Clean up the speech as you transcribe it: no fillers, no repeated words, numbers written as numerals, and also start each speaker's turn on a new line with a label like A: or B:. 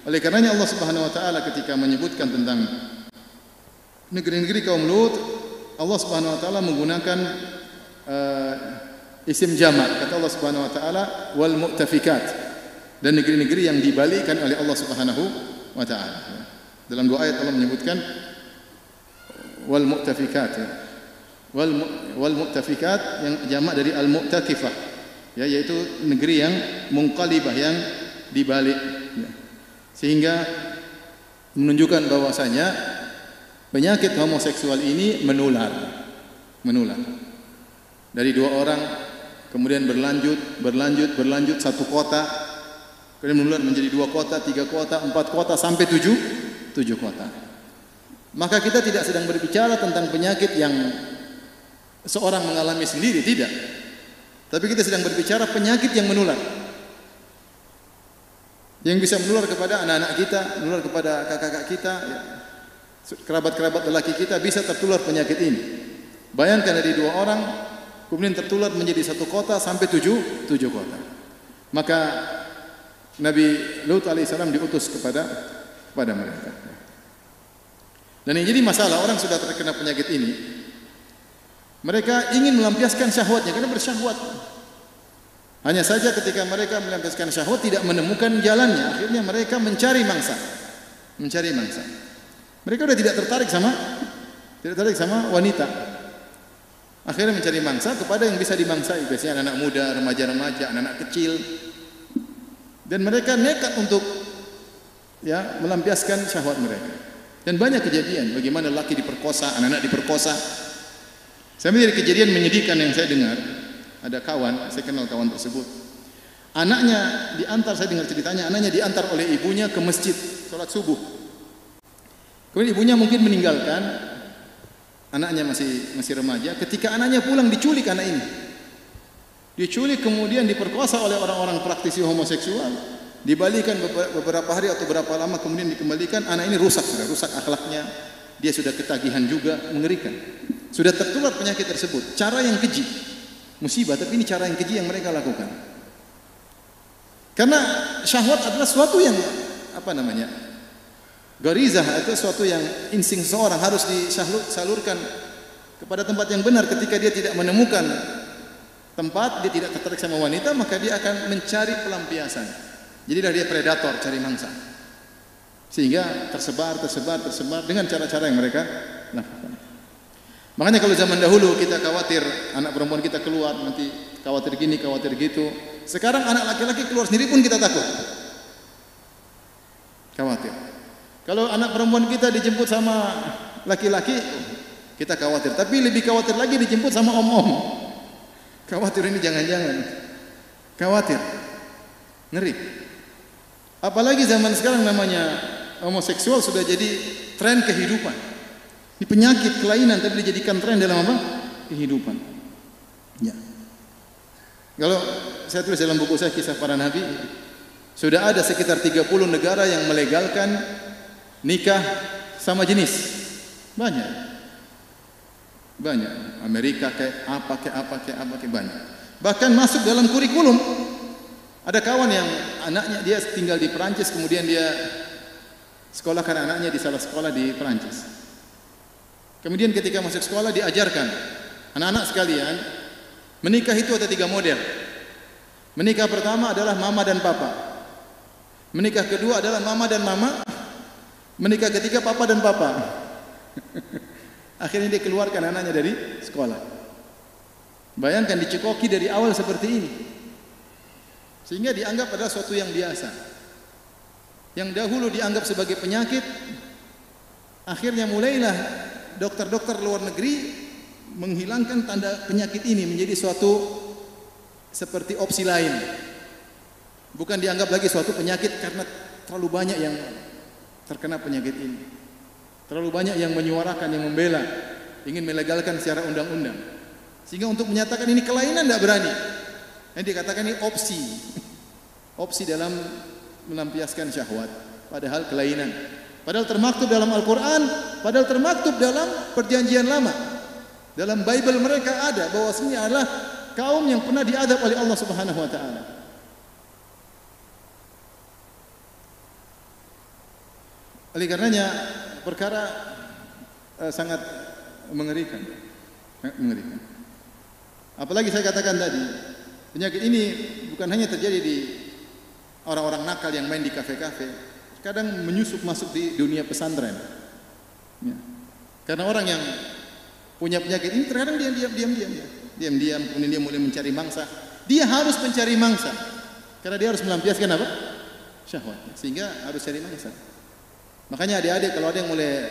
A: Oleh karenanya Allah Subhanahu wa taala ketika menyebutkan tentang negeri-negeri kaum Lut, Allah Subhanahu wa taala menggunakan isim jamak. Kata Allah Subhanahu wa taala wal mu'tafikat, dan negeri-negeri yang dibalikkan oleh Allah Subhanahu wa taala. Dalam dua ayat Allah menyebutkan wal mu'tafikat, wal mu'tafikat yang jamak dari al mu'takifah, ya, yaitu negeri yang munqalibah, yang dibalik, ya. Sehingga menunjukkan bahwasanya penyakit homoseksual ini menular dari dua orang, kemudian berlanjut satu kota, kemudian menular menjadi 2 kota, 3 kota, 4 kota, sampai 7 kota. Maka kita tidak sedang berbicara tentang penyakit yang seorang mengalami sendiri, tidak. Tapi kita sedang berbicara penyakit yang menular, yang bisa menular kepada anak-anak kita, menular kepada kakak-kakak kita, ya. Kerabat-kerabat lelaki kita bisa tertular penyakit ini. Bayangkan dari 2 orang kemudian tertular menjadi 1 kota sampai 7 kota. Maka Nabi Lut alaihissalam diutus kepada mereka. Dan yang jadi masalah, orang sudah terkena penyakit ini, mereka ingin melampiaskan syahwatnya karena bersyahwat. Hanya saja ketika mereka melampiaskan syahwat tidak menemukan jalannya, akhirnya mereka mencari mangsa. Mereka sudah tidak tertarik sama wanita. Akhirnya mencari mangsa kepada yang bisa dimangsai, biasanya anak muda, remaja-remaja, anak-anak kecil. Dan mereka nekat untuk, ya, melampiaskan syahwat mereka. Dan banyak kejadian bagaimana laki diperkosa, anak-anak diperkosa. Saya mendengar kejadian menyedihkan yang saya dengar. Ada kawan, saya kenal kawan tersebut. Anaknya diantar, saya dengar ceritanya, anaknya diantar oleh ibunya ke masjid sholat subuh. Kemudian ibunya mungkin meninggalkan, anaknya masih remaja. Ketika anaknya pulang, diculik anak ini. Diculik kemudian diperkosa oleh orang-orang praktisi homoseksual. Dibalikan beberapa hari atau berapa lama kemudian dikembalikan. Anak ini rusak akhlaknya. Dia sudah ketagihan juga, mengerikan. Sudah tertular penyakit tersebut. Cara yang keji, musibah, tapi ini cara yang keji yang mereka lakukan. Karena syahwat adalah suatu yang garizah, atau suatu yang insting seseorang harus disalurkan kepada tempat yang benar. Ketika dia tidak menemukan tempat, dia tidak tertarik sama wanita, maka dia akan mencari pelampiasan. Jadilah dia predator, cari mangsa. Sehingga tersebar dengan cara-cara yang mereka lakukan. Makanya kalau zaman dahulu kita khawatir anak perempuan kita keluar, nanti khawatir gini, khawatir gitu. Sekarang anak laki-laki keluar sendiri pun kita takut. Khawatir. Kalau anak perempuan kita dijemput sama laki-laki, kita khawatir. Tapi lebih khawatir lagi dijemput sama om-om. Khawatir ini jangan-jangan. Khawatir. Ngeri. Apalagi zaman sekarang namanya homoseksual sudah jadi tren kehidupan. Ini penyakit, kelainan, tapi dijadikan tren dalam apa? Kehidupan. Ya. Kalau saya tulis dalam buku saya Kisah Para Nabi, sudah ada sekitar 30 negara yang melegalkan nikah sama jenis. Banyak. Amerika kayak apa banyak. Bahkan masuk dalam kurikulum. Ada kawan yang anaknya dia tinggal di Perancis, kemudian dia sekolahkan anaknya di salah sekolah di Perancis. Kemudian ketika masuk sekolah diajarkan, anak-anak sekalian, menikah itu ada 3 model. Menikah pertama adalah mama dan papa. Menikah kedua adalah mama dan mama. Menikah ketiga papa dan papa. Akhirnya dia keluarkan anaknya dari sekolah. Bayangkan dicekoki dari awal seperti ini. Sehingga dianggap adalah suatu yang biasa. Yang dahulu dianggap sebagai penyakit, akhirnya mulailah dokter-dokter luar negeri menghilangkan tanda penyakit ini menjadi suatu seperti opsi lain. Bukan dianggap lagi suatu penyakit karena terlalu banyak yang terkena penyakit ini. Terlalu banyak yang menyuarakan, yang membela, ingin melegalkan secara undang-undang. Sehingga untuk menyatakan ini kelainan tidak berani. Yang dikatakan ini opsi. Opsi dalam melampiaskan syahwat. Padahal kelainan. Padahal termaktub dalam Al-Quran, padahal termaktub dalam perjanjian lama. Dalam Bible mereka ada bahwasanya adalah kaum yang pernah diadab oleh Allah Subhanahu wa taala. Oleh karenanya perkara sangat mengerikan. Mengerikan. Apalagi saya katakan tadi, penyakit ini bukan hanya terjadi di orang-orang nakal yang main di kafe-kafe, kadang menyusup masuk di dunia pesantren. Ya. Karena orang yang punya penyakit ini terkadang dia diam-diam, kemudian dia mulai mencari mangsa. Dia harus mencari mangsa, karena dia harus melampiaskan apa? Syahwat. Sehingga harus cari mangsa. Makanya adik-adik kalau ada yang mulai